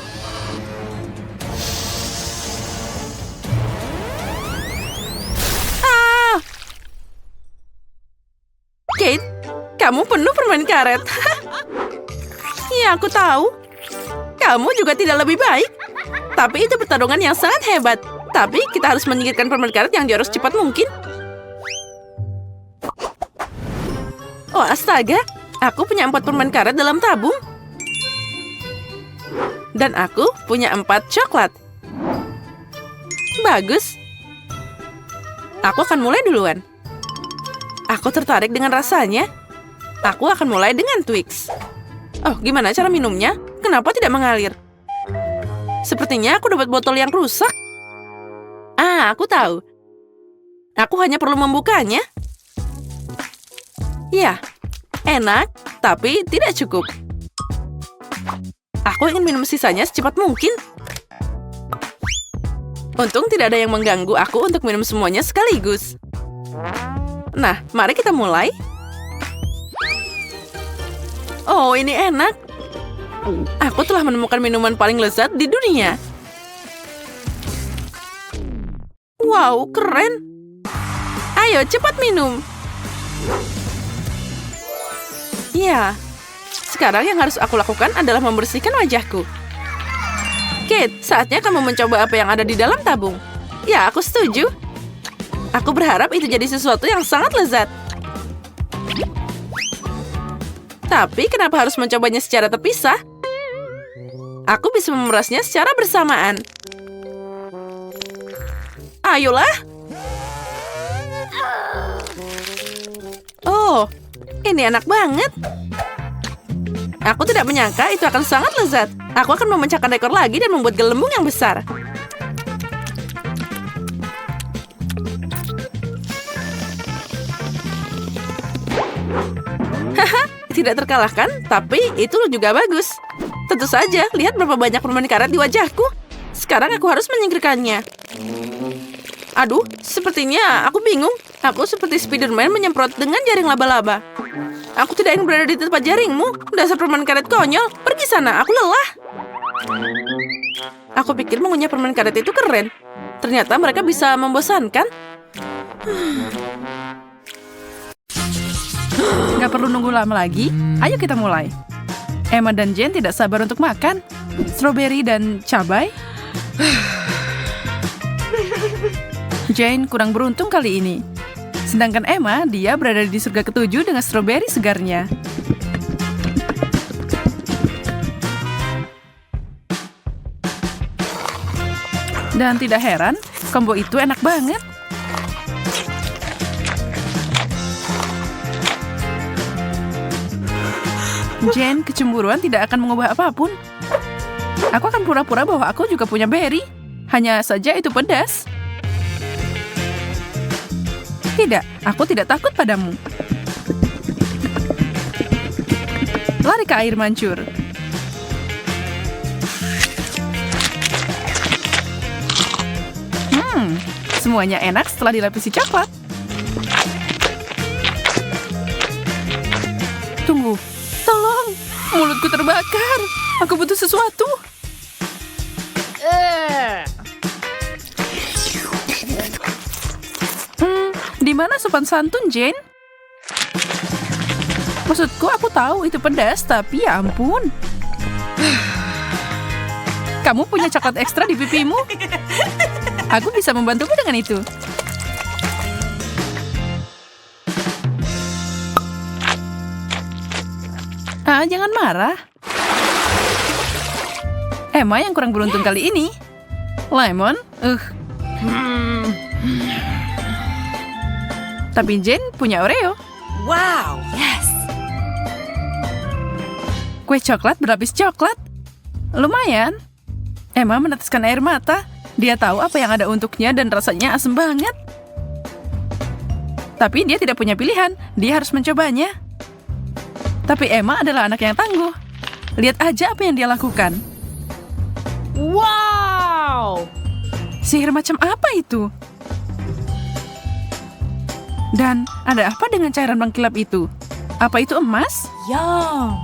Kate, kamu penuh permen karet. Ya, aku tahu. Kamu juga tidak lebih baik. Tapi itu pertarungan yang sangat hebat. Tapi kita harus menyingkirkan permen karet yang jauh secepat mungkin. Oh, astaga. Aku punya 4 permen karet dalam tabung. Dan aku punya 4 coklat. Bagus. Aku akan mulai duluan. Aku tertarik dengan rasanya. Aku akan mulai dengan Twix. Oh, gimana cara minumnya? Kenapa tidak mengalir? Sepertinya aku dapat botol yang rusak. Aku tahu. Aku hanya perlu membukanya. Ya, enak, tapi tidak cukup. Aku ingin minum sisanya secepat mungkin. Untung tidak ada yang mengganggu aku untuk minum semuanya sekaligus. Nah, mari kita mulai. Oh, ini enak. Aku telah menemukan minuman paling lezat di dunia. Wow, keren. Ayo, cepat minum. Ya, sekarang yang harus aku lakukan adalah membersihkan wajahku. Kate, saatnya kamu mencoba apa yang ada di dalam tabung. Ya, aku setuju. Aku berharap itu jadi sesuatu yang sangat lezat. Tapi kenapa harus mencobanya secara terpisah? Aku bisa memerasnya secara bersamaan. Ayolah. Oh, ini enak banget. Aku tidak menyangka itu akan sangat lezat. Aku akan memecahkan rekor lagi dan membuat gelembung yang besar. Haha, tidak terkalahkan, tapi itu juga bagus. Tentu saja, lihat berapa banyak permen karet di wajahku. Sekarang aku harus menyingkirkannya. Aduh, sepertinya aku bingung. Aku seperti Spiderman menyemprot dengan jaring laba-laba. Aku tidak ingin berada di tempat jaringmu. Dasar permen karet konyol. Pergi sana, aku lelah. Aku pikir mengunyah permen karet itu keren. Ternyata mereka bisa membosankan. Gak perlu nunggu lama lagi. Ayo kita mulai. Emma dan Jane tidak sabar untuk makan. Strawberry dan cabai. Jane kurang beruntung kali ini. Sedangkan Emma, dia berada di surga ketujuh dengan strawberry segarnya. Dan tidak heran, combo itu enak banget. Jane kecemburuan tidak akan mengubah apapun. Aku akan pura-pura bahwa aku juga punya berry. Hanya saja itu pedas. Tidak, aku tidak takut padamu. Lari ke air mancur. Semuanya enak setelah dilapisi coklat. Tunggu, tolong, mulutku terbakar. Aku butuh sesuatu. Di mana sopan santun, Jane? Maksudku, aku tahu itu pedas, tapi ya ampun. Kamu punya coklat ekstra di pipimu? Aku bisa membantumu dengan itu. Jangan marah. Emma yang kurang beruntung kali ini. Lemon, Tapi Jane punya Oreo.
Wow. Yes.
Kue coklat berlapis coklat. Lumayan. Emma meneteskan air mata. Dia tahu apa yang ada untuknya dan rasanya asem banget. Tapi dia tidak punya pilihan. Dia harus mencobanya. Tapi Emma adalah anak yang tangguh. Lihat aja apa yang dia lakukan.
Wow.
Sihir macam apa itu? Dan ada apa dengan cairan mengkilap itu? Apa itu emas?
Yum.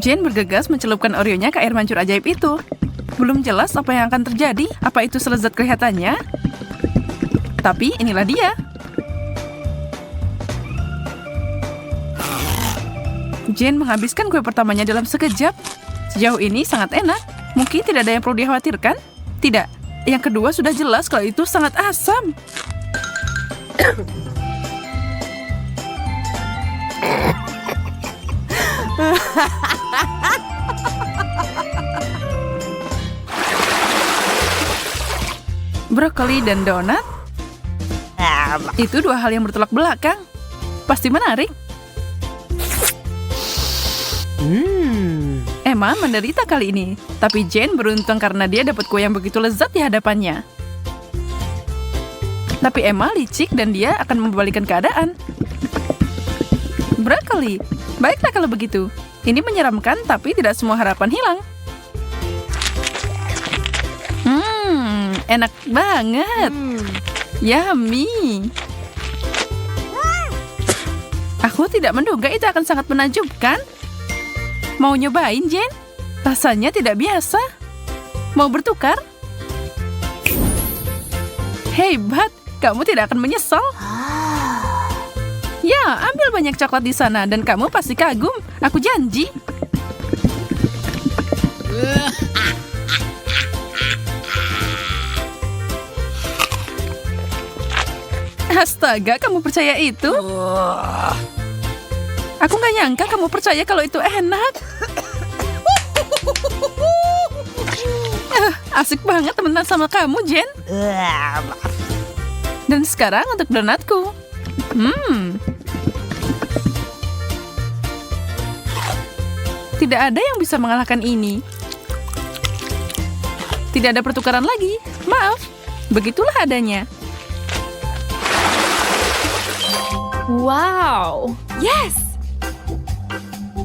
Jane bergegas mencelupkan Oreo-nya ke air mancur ajaib itu. Belum jelas apa yang akan terjadi, apa itu selezat kelihatannya. Tapi inilah dia. Jane menghabiskan kue pertamanya dalam sekejap. Sejauh ini sangat enak. Mungkin tidak ada yang perlu dikhawatirkan. Tidak, yang kedua sudah jelas kalau itu sangat asam. Brokoli dan donat? Itu dua hal yang bertolak belakang. Pasti menarik. Emma menderita kali ini, tapi Jane beruntung karena dia dapat kue yang begitu lezat di hadapannya. Tapi Emma licik dan dia akan membalikan keadaan. Brokoli, baiklah kalau begitu. Ini menyeramkan, tapi tidak semua harapan hilang. Enak banget. Yummy. Aku tidak menduga itu akan sangat menakjubkan. Mau nyobain, Jane? Rasanya tidak biasa. Mau bertukar? Hebat, kamu tidak akan menyesal. Ya, ambil banyak coklat di sana dan kamu pasti kagum. Aku janji. Astaga, kamu percaya itu? Aku nggak nyangka kamu percaya kalau itu enak. Asik banget temenan sama kamu, Jane. Dan sekarang untuk donatku. Tidak ada yang bisa mengalahkan ini. Tidak ada pertukaran lagi. Maaf, begitulah adanya.
Wow. Yes.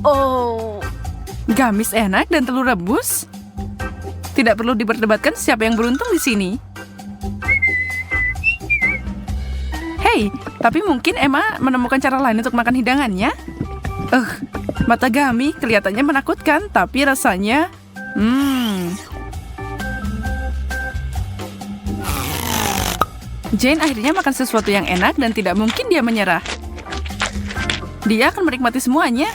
Oh.
Gamis enak dan telur rebus. Tidak perlu diperdebatkan siapa yang beruntung di sini. Hey, tapi mungkin Emma menemukan cara lain untuk makan hidangannya. Mata Gami kelihatannya menakutkan, tapi rasanya... Jane akhirnya makan sesuatu yang enak dan tidak mungkin dia menyerah. Dia akan menikmati semuanya.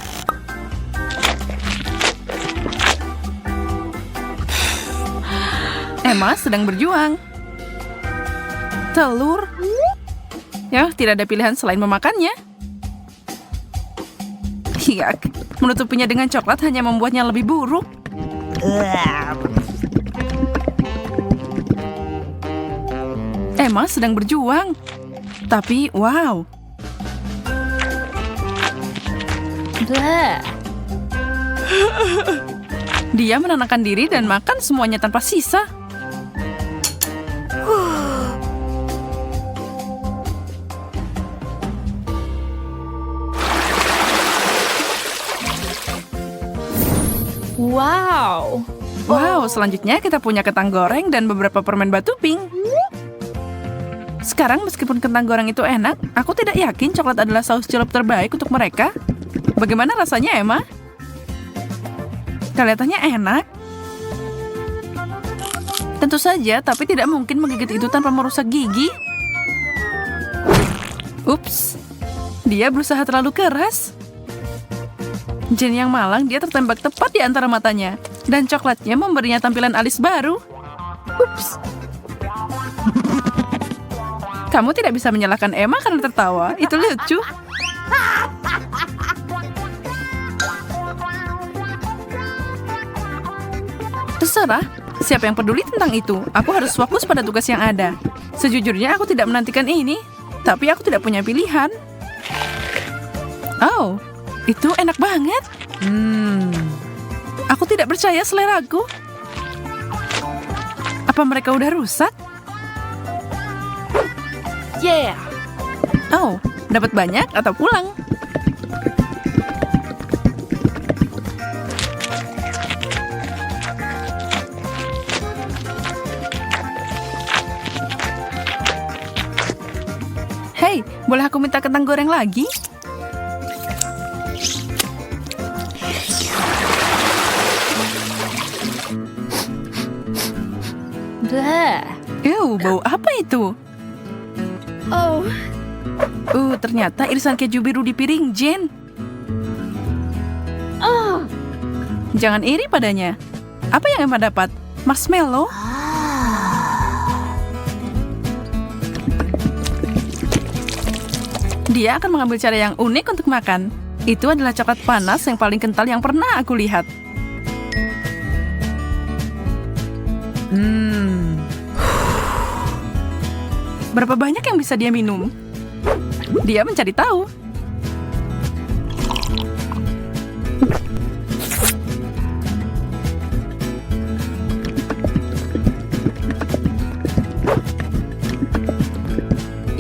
Emma sedang berjuang. Telur. Ya, tidak ada pilihan selain memakannya. Yak, menutupinya dengan coklat hanya membuatnya lebih buruk. Emma sedang berjuang. Tapi, wow. Dia menenangkan diri dan makan semuanya tanpa sisa.
Wow.
Wow, selanjutnya kita punya kentang goreng dan beberapa permen batu pink. Sekarang meskipun kentang goreng itu enak, aku tidak yakin coklat adalah saus celup terbaik untuk mereka. Bagaimana rasanya, Emma? Kelihatannya enak. Tentu saja, tapi tidak mungkin menggigit itu tanpa merusak gigi. Ups, dia berusaha terlalu keras. Jen yang malang, dia tertembak tepat di antara matanya. Dan coklatnya memberinya tampilan alis baru. Ups. Kamu tidak bisa menyalahkan Emma karena tertawa. Itu lucu. Terserah, siapa yang peduli tentang itu? Aku harus fokus pada tugas yang ada. Sejujurnya aku tidak menantikan ini, tapi aku tidak punya pilihan. Oh, itu enak banget. Aku tidak percaya seleraku. Apa mereka udah rusak?
Yeah.
Oh, dapat banyak atau pulang? Hei, boleh aku minta kentang goreng lagi? Bau apa itu?
Oh.
Ternyata irisan keju biru di piring Jen. Jangan iri padanya. Apa yang Emma dapat? Marshmallow? Dia akan mengambil cara yang unik untuk makan. Itu adalah coklat panas yang paling kental yang pernah aku lihat. Berapa banyak yang bisa dia minum? Dia mencari tahu.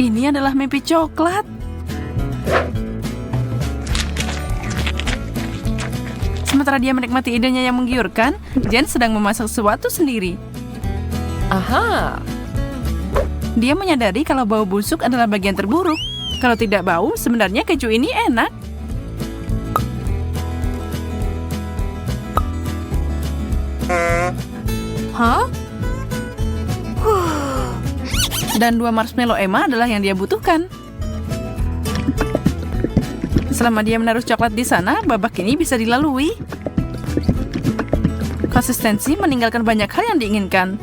Ini adalah mimpi coklat. Sementara dia menikmati idenya yang menggiurkan, Jen sedang memasak sesuatu sendiri.
Aha.
Dia menyadari kalau bau busuk adalah bagian terburuk. Kalau tidak bau, sebenarnya keju ini enak.
Hah?
Dan 2 marshmallow Emma adalah yang dia butuhkan. Selama dia menaruh coklat di sana, babak ini bisa dilalui. Konsistensi meninggalkan banyak hal yang diinginkan.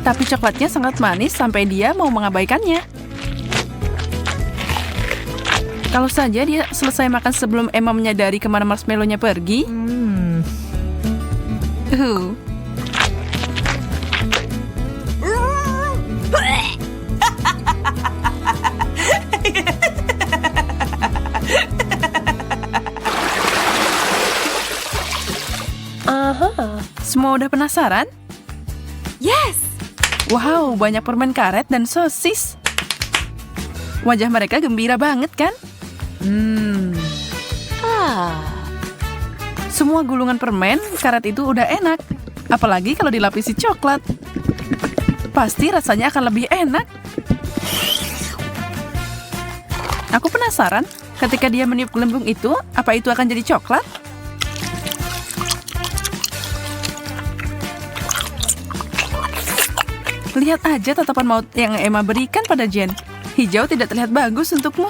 Tapi coklatnya sangat manis sampai dia mau mengabaikannya. Kalau saja dia selesai makan sebelum Emma menyadari kemana marshmallow-nya pergi. Semua udah penasaran?
Yes.
Wow, banyak permen karet dan sosis. Wajah mereka gembira banget kan? Semua gulungan permen karet itu udah enak. Apalagi kalau dilapisi coklat. Pasti rasanya akan lebih enak. Aku penasaran, ketika dia meniup gelembung itu, apa itu akan jadi coklat? Lihat aja tatapan maut yang Emma berikan pada Jen. Hijau tidak terlihat bagus untukmu.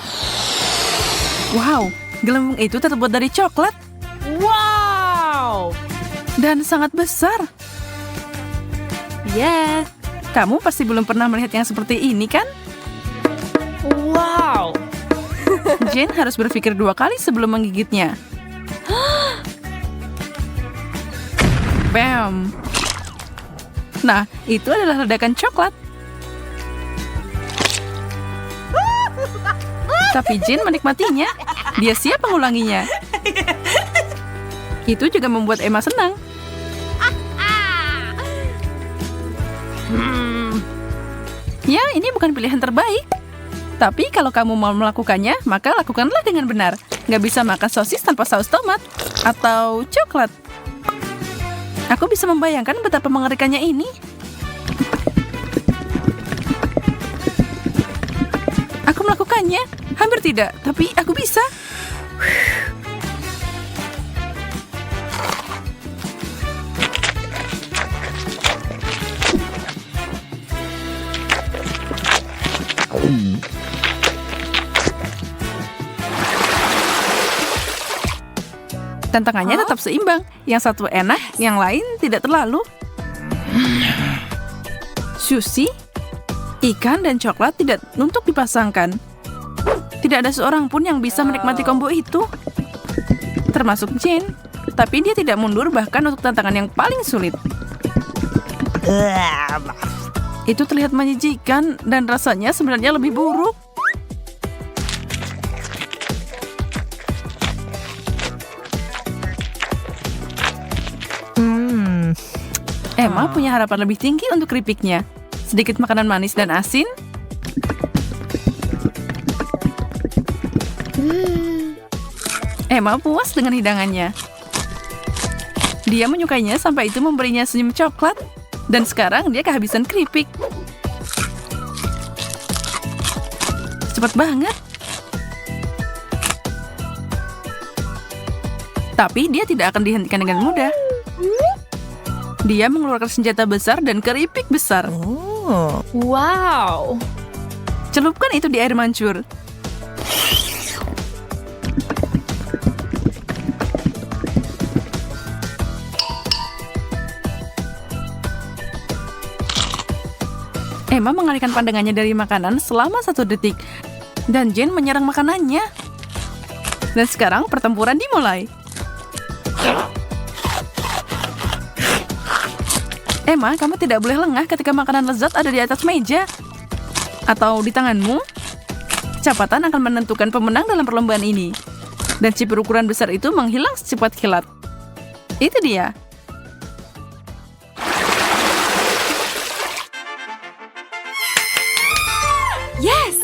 Wow, Gelembung itu terbuat dari coklat
Wow!
dan sangat besar.
Yes!
Kamu pasti belum pernah melihat yang seperti ini, kan?
Wow!
Jane harus berpikir 2 kali sebelum menggigitnya. Bam! Nah, itu adalah ledakan coklat. Tapi Jane menikmatinya. Dia siap mengulanginya. Itu juga membuat Emma senang. Ya, ini bukan pilihan terbaik. Tapi kalau kamu mau melakukannya, maka lakukanlah dengan benar. Nggak bisa makan sosis tanpa saus tomat. Atau coklat. Aku bisa membayangkan betapa mengerikannya ini. Aku melakukannya. Hampir tidak, tapi aku bisa. Tantangannya tetap seimbang. Yang satu enak, yang lain tidak terlalu. Sushi, ikan, dan coklat tidak untuk dipasangkan. Tidak ada seorang pun yang bisa menikmati combo itu. Termasuk Jane. Tapi dia tidak mundur bahkan untuk tantangan yang paling sulit. Itu terlihat menjijikan dan rasanya sebenarnya lebih buruk. Emma punya harapan lebih tinggi untuk keripiknya. Sedikit makanan manis dan asin. Emma puas dengan hidangannya. Dia menyukainya sampai itu memberinya senyum coklat. Dan sekarang dia kehabisan keripik. Cepat banget. Tapi dia tidak akan dihentikan dengan mudah. Dia mengeluarkan senjata besar dan keripik besar.
Wow!
Celupkan itu di air mancur. Emma mengalihkan pandangannya dari makanan selama 1 detik. Dan Jane menyerang makanannya. Dan sekarang pertempuran dimulai. Emma, kamu tidak boleh lengah ketika makanan lezat ada di atas meja. Atau di tanganmu. Kecepatan akan menentukan pemenang dalam perlombaan ini. Dan chip berukuran besar itu menghilang secepat kilat. Itu dia.
Yes!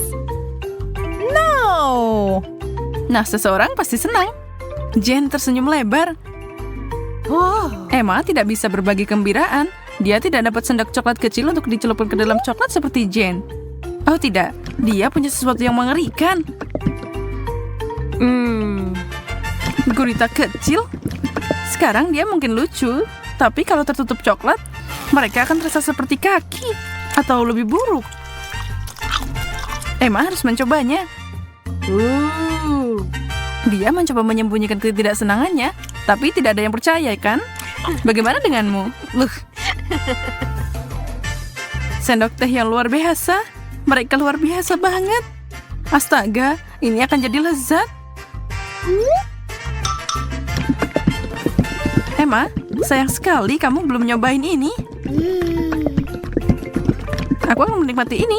No! Nah, seseorang pasti senang. Jane tersenyum lebar.
Wow!
Emma tidak bisa berbagi kegembiraan. Dia tidak dapat sendok coklat kecil untuk dicelupkan ke dalam coklat seperti Jane. Oh tidak, dia punya sesuatu yang mengerikan. Gurita kecil. Sekarang dia mungkin lucu, tapi kalau tertutup coklat, mereka akan terasa seperti kaki. Atau lebih buruk. Emma harus mencobanya. Dia mencoba menyembunyikan ketidaksenangannya, tapi tidak ada yang percaya, kan? Bagaimana denganmu? Sendok teh yang luar biasa. Mereka luar biasa banget. Astaga, ini akan jadi lezat. Emma, sayang sekali kamu belum nyobain ini. Aku akan menikmati ini.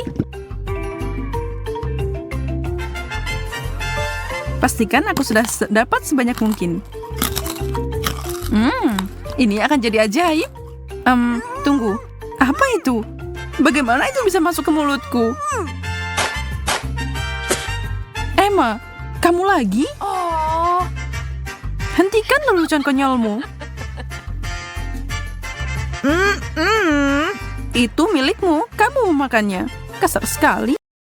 Pastikan aku sudah dapat sebanyak mungkin. Ini akan jadi ajaib. Tunggu. Apa itu? Bagaimana itu bisa masuk ke mulutku? Emma, kamu lagi? Hentikan lelucon konyolmu. Itu milikmu. Kamu memakannya. Kasar sekali.